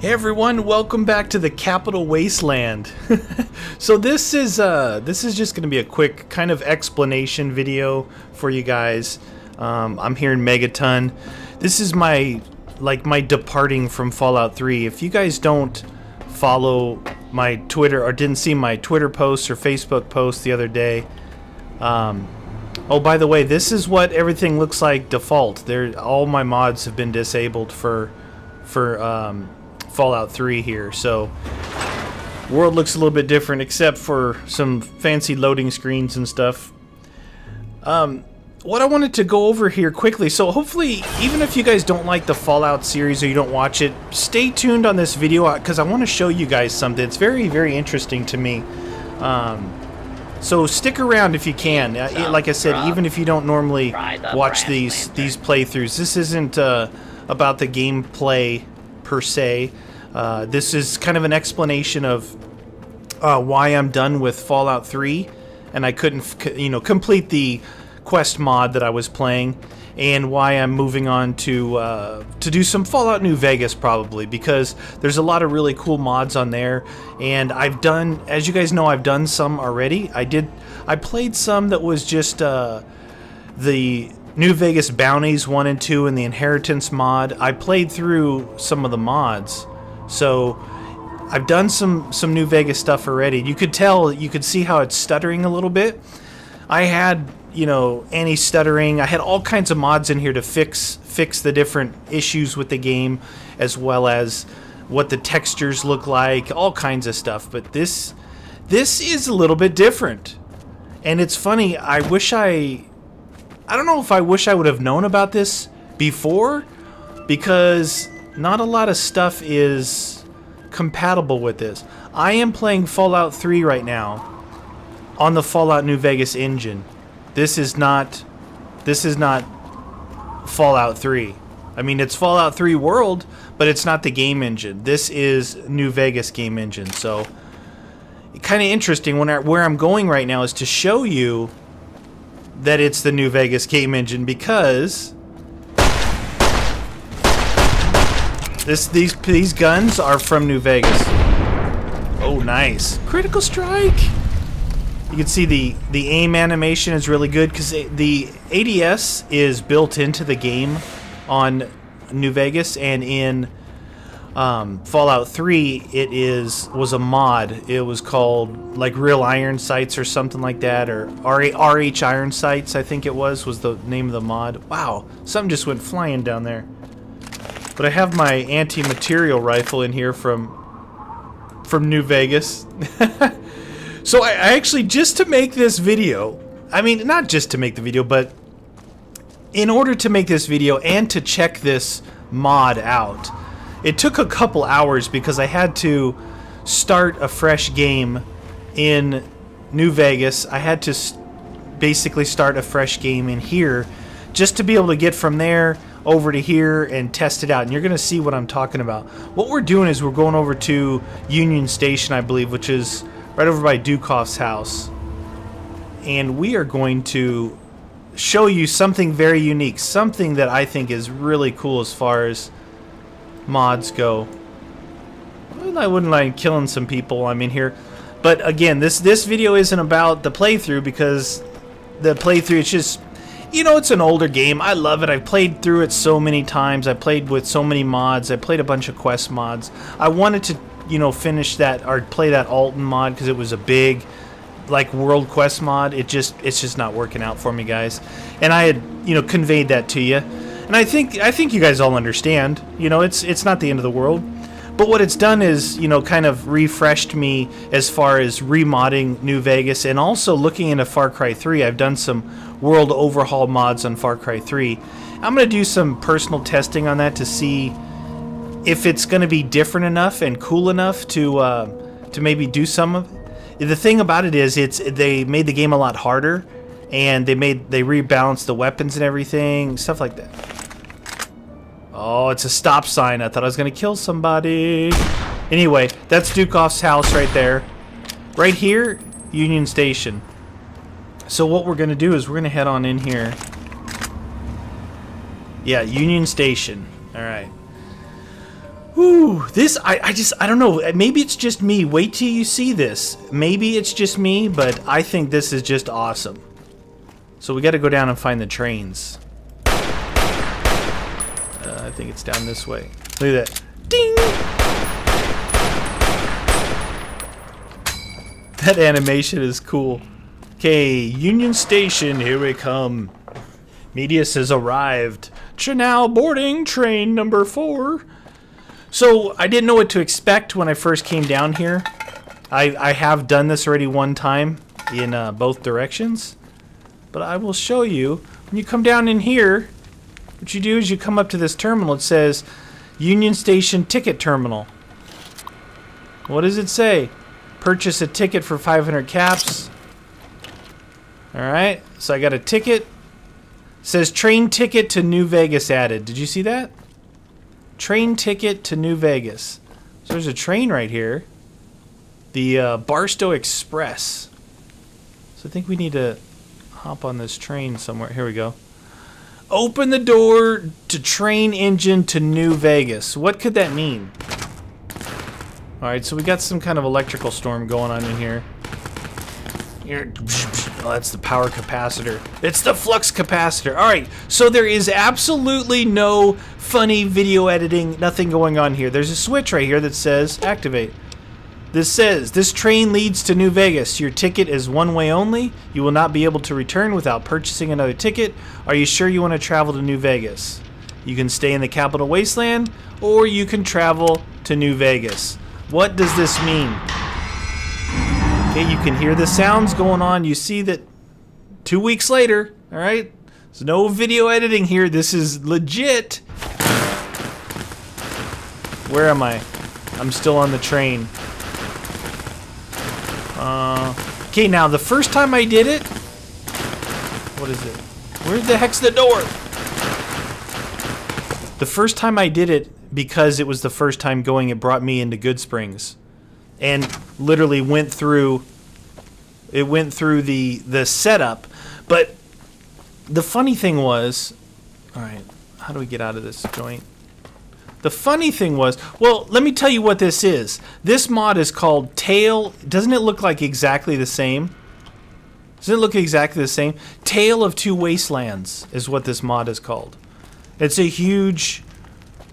Hey everyone, welcome back to the Capital Wasteland. So this is just going to be a quick kind of explanation video for you guys. I'm here in Megaton. This is my departing from Fallout 3. If you guys don't follow my Twitter or didn't see my Twitter posts or Facebook posts the other day, oh, by the way, this is what everything looks like default. All my mods have been disabled for Fallout 3 here, so world looks a little bit different except for some fancy loading screens and stuff. What I wanted to go over here quickly, so hopefully even if you guys don't like the Fallout series or you don't watch it, stay tuned on this video because I want to show you guys something. It's very, very interesting to me. So stick around if you can. Like I said, even if you don't normally watch these playthroughs, this isn't about the gameplay per se. This is kind of an explanation of why I'm done with Fallout 3 and I couldn't complete the quest mod that I was playing, and why I'm moving on to do some Fallout New Vegas probably, because there's a lot of really cool mods on there, and I've done, as you guys know, I've done some already. I played some that was just the New Vegas Bounties 1 and 2 and the Inheritance mod. I played through some of the mods, so I've done some New Vegas stuff already. You could see how it's stuttering a little bit. I had, anti-stuttering. I had all kinds of mods in here to fix the different issues with the game, as well as what the textures look like, all kinds of stuff. But this is a little bit different. And it's funny, I don't know if I wish I would have known about this before, because not a lot of stuff is compatible with this. I am playing Fallout 3 right now on the Fallout New Vegas engine. This is not Fallout 3. I mean, it's Fallout 3 world, but it's not the game engine. This is New Vegas game engine. So kind of interesting. Where I'm going right now is to show you that it's the New Vegas game engine, because these guns are from New Vegas. Oh, nice. Critical strike. You can see the aim animation is really good because the ADS is built into the game on New Vegas, and in Fallout 3 it was a mod. It was called like Real Iron Sights or something like that, or RH Iron Sights I think it was the name of the mod. Wow, something just went flying down there. But I have my anti-material rifle in here from New Vegas. So I actually, just to make this video, I mean, not just to make the video, but in order to make this video and to check this mod out, it took a couple hours because I had to start a fresh game in New Vegas. I had to basically start a fresh game in here just to be able to get from there over to here and test it out. And you're going to see what I'm talking about. What we're doing is we're going over to Union Station, I believe, which is right over by Dukoff's house. And we are going to show you something very unique, something that I think is really cool as far as mods go. Well, I wouldn't mind killing some people I'm in here. But again, this video isn't about the playthrough, because the playthrough, it's just, it's an older game. I love it. I've played through it so many times. I played with so many mods. I played a bunch of quest mods. I wanted to finish that or play that Alton mod because it was a big world quest mod. It's just not working out for me, guys. And I had conveyed that to you. And I think you guys all understand. It's not the end of the world. But what it's done is, kind of refreshed me as far as remodding New Vegas, and also looking into Far Cry 3. I've done some world overhaul mods on Far Cry 3. I'm going to do some personal testing on that to see if it's going to be different enough and cool enough to maybe do some of it. The thing about it is they made the game a lot harder, and they rebalanced the weapons and everything, stuff like that. Oh, it's a stop sign. I thought I was going to kill somebody. Anyway, that's Dukoff's house right there. Right here, Union Station. So what we're going to do is we're going to head on in here. Yeah, Union Station. All right. Whew, this, I don't know. Maybe it's just me. Wait till you see this. Maybe it's just me, but I think this is just awesome. So we got to go down and find the trains. I think it's down this way. Look at that. Ding! That animation is cool. Okay, Union Station, here we come. Meatius has arrived. Now boarding train number 4. So I didn't know what to expect when I first came down here. I have done this already one time in both directions. But I will show you. When you come down in here, what you do is you come up to this terminal. It says Union Station Ticket Terminal. What does it say? Purchase a ticket for 500 caps. Alright, so I got a ticket. It says train ticket to New Vegas added. Did you see that? Train ticket to New Vegas. So there's a train right here. The Barstow Express. So I think we need to hop on this train somewhere. Here we go. Open the door to train engine to New Vegas. What could that mean? Alright, so we got some kind of electrical storm going on in here. Oh, that's the power capacitor. It's the flux capacitor. Alright, so there is absolutely no funny video editing, nothing going on here. There's a switch right here that says activate. This says, this train leads to New Vegas. Your ticket is one way only. You will not be able to return without purchasing another ticket. Are you sure you want to travel to New Vegas? You can stay in the capital wasteland, or you can travel to New Vegas. What does this mean? Okay, you can hear the sounds going on. You see that 2 weeks later, all right? There's no video editing here. This is legit. Where am I? I'm still on the train. Okay, now the first time I did it, what is it? Where the heck's the door? The first time I did it, because it was the first time going, it brought me into Good Springs, and literally went through. It went through the setup, but the funny thing was, all right, how do we get out of this joint? The funny thing was, well, let me tell you what this is. This mod is called Tale. Doesn't it look like exactly the same? Doesn't it look exactly the same? Tale of Two Wastelands is what this mod is called. It's a huge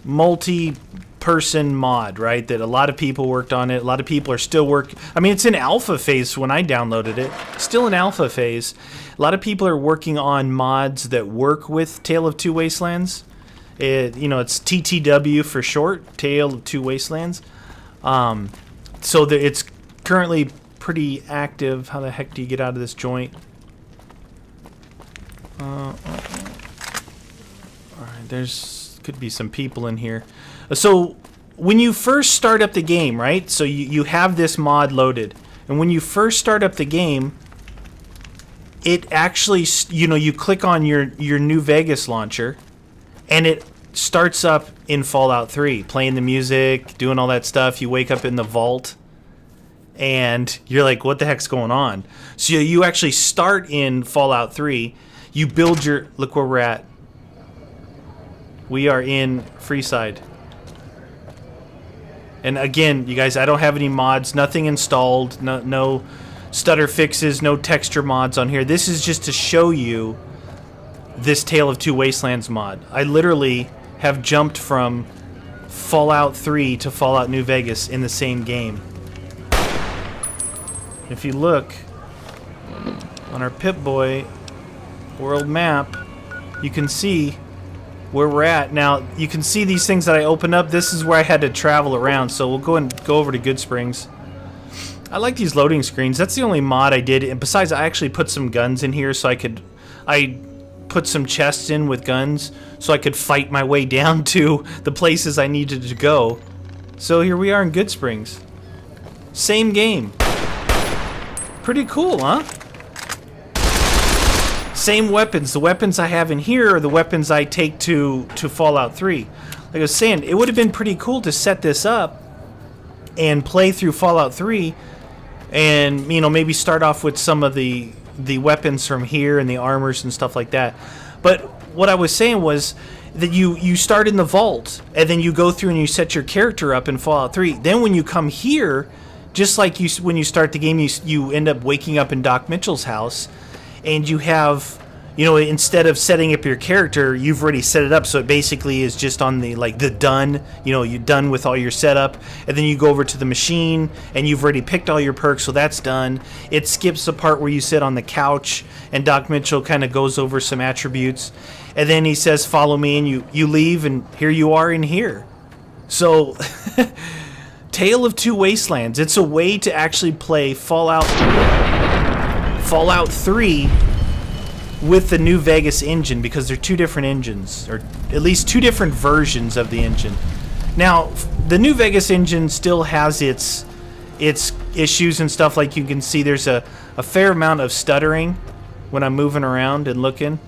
multi-person mod, right? That a lot of people worked on it. A lot of people are still working. I mean, it's in alpha phase when I downloaded it. Still in alpha phase. A lot of people are working on mods that work with Tale of Two Wastelands. It's TTW for short, Tale of Two Wastelands. So it's currently pretty active. How the heck do you get out of this joint? All right, could be some people in here. So when you first start up the game, right? So you have this mod loaded, and when you first start up the game, it actually, you click on your New Vegas launcher, and it starts up in Fallout 3, playing the music, doing all that stuff. You wake up in the vault, and you're like, what the heck's going on? So you actually start in Fallout 3. You build your... Look where we're at. We are in Freeside. And again, you guys, I don't have any mods, nothing installed, no stutter fixes, no texture mods on here. This is just to show you this Tale of Two Wastelands mod. I literally have jumped from Fallout 3 to Fallout New Vegas in the same game. If you look on our Pip-Boy world map, you can see where we're at. Now, you can see these things that I opened up. This is where I had to travel around, so we'll go over to Good Springs. I like these loading screens. That's the only mod I did. And besides, I actually put some guns in here so I put some chests in with guns so I could fight my way down to the places I needed to go. So here we are in Good Springs. Same game. Pretty cool, huh? Same weapons. The weapons I have in here are the weapons I take to Fallout 3. Like I was saying, it would have been pretty cool to set this up and play through Fallout 3 and, maybe start off with some of the weapons from here and the armors and stuff like that. But what I was saying was, that you start in the vault, and then you go through and you set your character up in Fallout 3. Then when you come here, just like when you start the game, you end up waking up in Doc Mitchell's house, and you have, you know, instead of setting up your character, you've already set it up, so it basically is just on the done, you know, you're done with all your setup, and then you go over to the machine, and you've already picked all your perks, so that's done. It skips the part where you sit on the couch, and Doc Mitchell kind of goes over some attributes, and then he says, follow me, and you leave, and here you are in here. So, Tale of Two Wastelands. It's a way to actually play Fallout 3 with the New Vegas engine, because they're two different engines, or at least two different versions of the engine. Now, the New Vegas engine still has its issues and stuff. Like you can see, there's a fair amount of stuttering when I'm moving around and looking.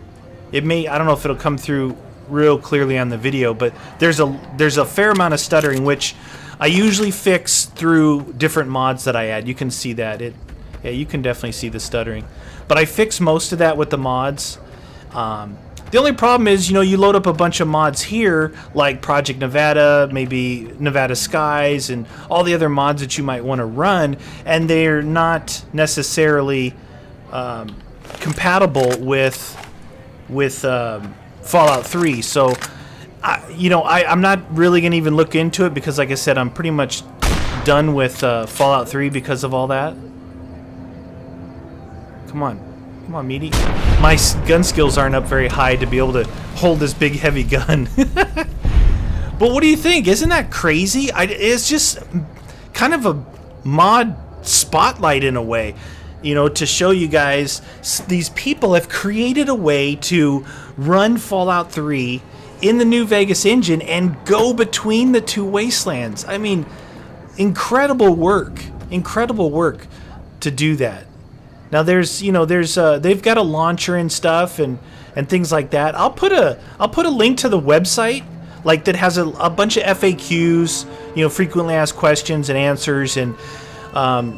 I don't know if it'll come through real clearly on the video, but there's a fair amount of stuttering, which I usually fix through different mods that I add. You can see that. Yeah, you can definitely see the stuttering. But I fix most of that with the mods. The only problem is, you know, you load up a bunch of mods here, like Project Nevada, maybe Nevada Skies, and all the other mods that you might want to run, and they're not necessarily compatible with Fallout 3. So, I'm not really going to even look into it, because, like I said, I'm pretty much done with Fallout 3 because of all that. Come on, Meaty. My gun skills aren't up very high to be able to hold this big, heavy gun. But what do you think? Isn't that crazy? It's just kind of a mod spotlight in a way. You know, to show you guys, these people have created a way to run Fallout 3 in the New Vegas engine and go between the two wastelands. I mean, incredible work to do that. Now they've got a launcher and stuff and things like that. I'll put a link to the website, like, that has a bunch of FAQs, you know, frequently asked questions and answers, and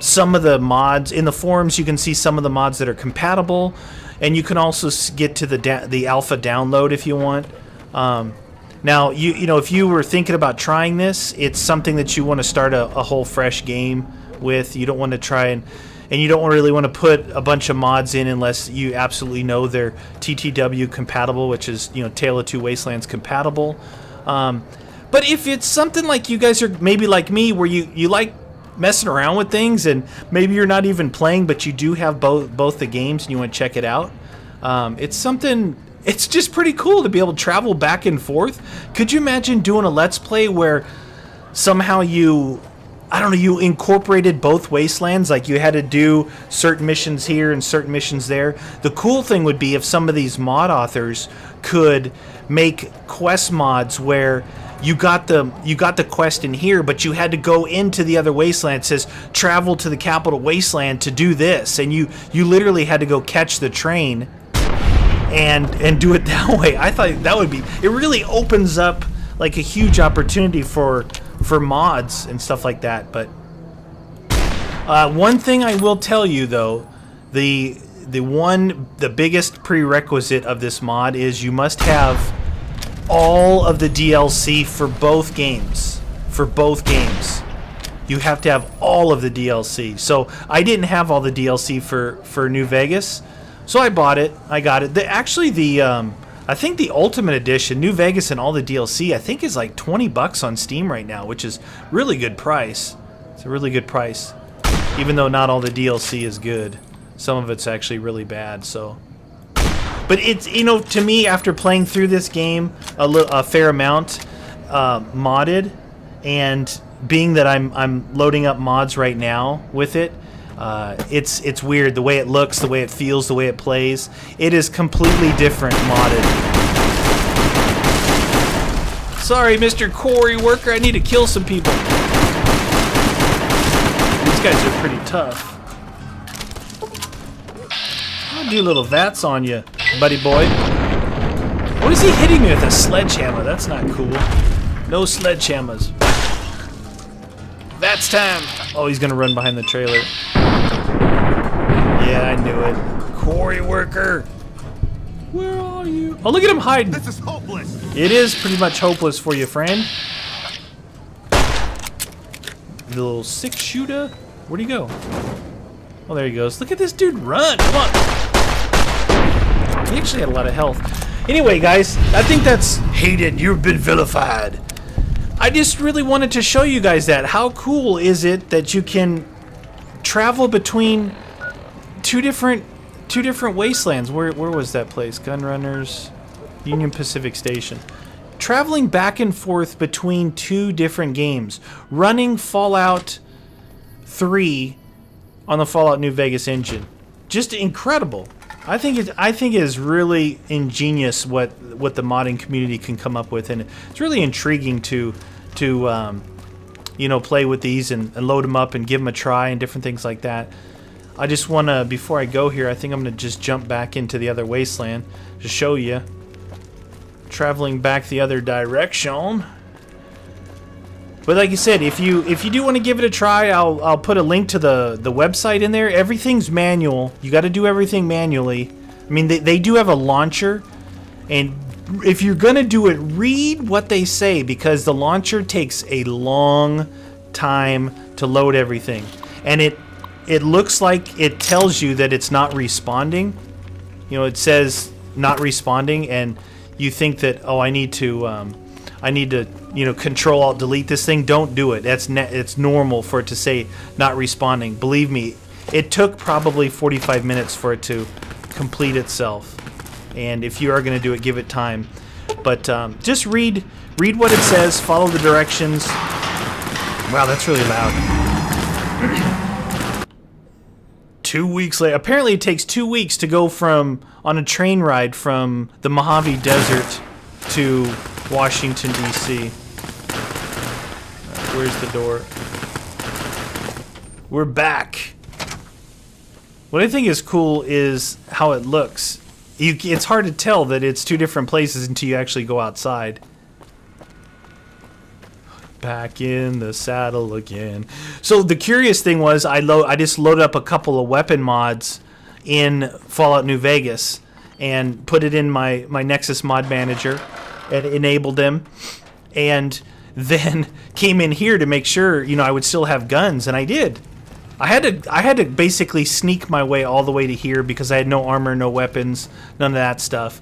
some of the mods in the forums. You can see some of the mods that are compatible, and you can also get to the alpha download if you want. Now, you know, if you were thinking about trying this, it's something that you want to start a whole fresh game with. You don't want to try and you don't really want to put a bunch of mods in unless you absolutely know they're TTW compatible, which is, you know, Tale of Two Wastelands compatible. But if it's something like you guys are maybe like me, where you like messing around with things, and maybe you're not even playing, but you do have both the games and you want to check it out, it's just pretty cool to be able to travel back and forth. Could you imagine doing a Let's Play where somehow you incorporated both wastelands, like you had to do certain missions here and certain missions there? The cool thing would be if some of these mod authors could make quest mods where you got the quest in here, but you had to go into the other wasteland. It says travel to the capital wasteland to do this, and you literally had to go catch the train and do it that way. I thought that would be, it really opens up like a huge opportunity for mods and stuff like that. But one thing I will tell you though, the biggest prerequisite of this mod is you must have all of the DLC for both games. You have to have all of the DLC. So I didn't have all the DLC for New Vegas, so I bought it. I got it. I think the Ultimate Edition, New Vegas and all the DLC, I think is like $20 on Steam right now, which is really good price. It's a really good price, even though not all the DLC is good. Some of it's actually really bad. So, but it's, you know, to me, after playing through this game a fair amount, modded, and being that I'm loading up mods right now with it, it's weird the way it looks, the way it feels, the way it plays. It is completely different modded. Sorry, Mr. Quarry Worker, I need to kill some people. These guys are pretty tough. I'll do little vats on you, buddy boy. What is he hitting me with? A sledgehammer? That's not cool. No sledgehammers. Vats time! Oh, he's gonna run behind the trailer. Yeah, I knew it. Quarry Worker! Where are you? Oh, look at him hiding. This is hopeless. It is pretty much hopeless for you, friend. The little 6-shooter. Where'd he go? Oh, there he goes. Look at this dude run. Come on. He actually had a lot of health. Anyway, guys, I think that's hated. You've been vilified. I just really wanted to show you guys that. How cool is it that you can travel between two different wastelands? Where was that place? Gunrunners, Union Pacific Station. Traveling back and forth between two different games, running Fallout 3 on the Fallout New Vegas engine. Just incredible. I think it is really ingenious what the modding community can come up with, and it's really intriguing to you know, play with these and load them up and give them a try and different things like that. I just want to, before I go here, I think I'm going to just jump back into the other wasteland to show you. Traveling back the other direction. But like I said, if you do want to give it a try, I'll put a link to the website in there. Everything's manual. You got to do everything manually. I mean, they do have a launcher, and if you're gonna do it, read what they say, because the launcher takes a long time to load everything, and it looks like it tells you that it's not responding. You know, it says not responding, and you think that, oh, I need to you know, Control Alt Delete this thing. Don't do it. It's normal for it to say not responding. Believe me, it took probably 45 minutes for it to complete itself. And if you are going to do it, give it time. But just read what it says. Follow the directions. Wow, that's really loud. 2 weeks later. Apparently, it takes 2 weeks to go on a train ride from the Mojave Desert to Washington, D.C. Where's the door? We're back. What I think is cool is how it looks. It's hard to tell that it's two different places until you actually go outside. Back in the saddle again. So the curious thing was, I just loaded up a couple of weapon mods in Fallout New Vegas and put it in my Nexus mod manager and enabled them, and then came in here to make sure, you know, I would still have guns, and I did. I had to basically sneak my way all the way to here because I had no armor, no weapons, none of that stuff.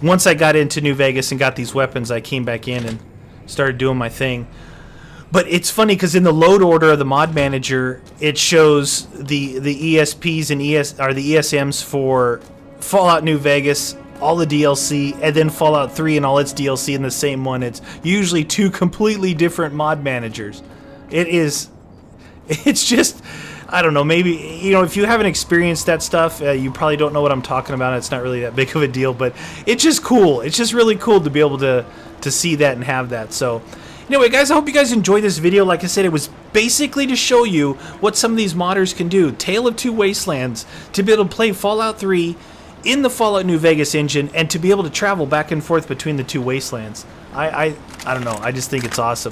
Once I got into New Vegas and got these weapons, I came back in and started doing my thing. But it's funny because in the load order of the mod manager, it shows the ESPs and the ESMs for Fallout New Vegas, all the DLC, and then Fallout 3 and all its DLC in the same one. It's usually two completely different mod managers. It's just, I don't know, maybe, you know, if you haven't experienced that stuff, you probably don't know what I'm talking about. It's not really that big of a deal, but it's just cool. It's just really cool to be able to see that and have that. So anyway, guys, I hope you guys enjoyed this video. Like I said, it was basically to show you what some of these modders can do. Tale of Two Wastelands, to be able to play Fallout 3 in the Fallout New Vegas engine, and to be able to travel back and forth between the two wastelands. I don't know. I just think it's awesome.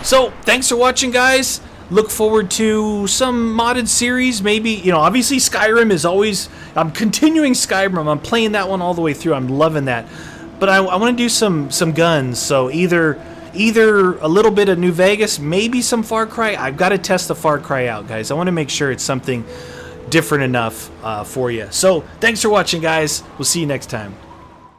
So thanks for watching, guys. Look forward to some modded series, maybe. You know, obviously Skyrim is always, I'm continuing Skyrim. I'm playing that one all the way through. I'm loving that. But I want to do some guns. So either a little bit of New Vegas, maybe some Far Cry. I've got to test the Far Cry out, guys. I want to make sure it's something different enough for you. So thanks for watching, guys. We'll see you next time.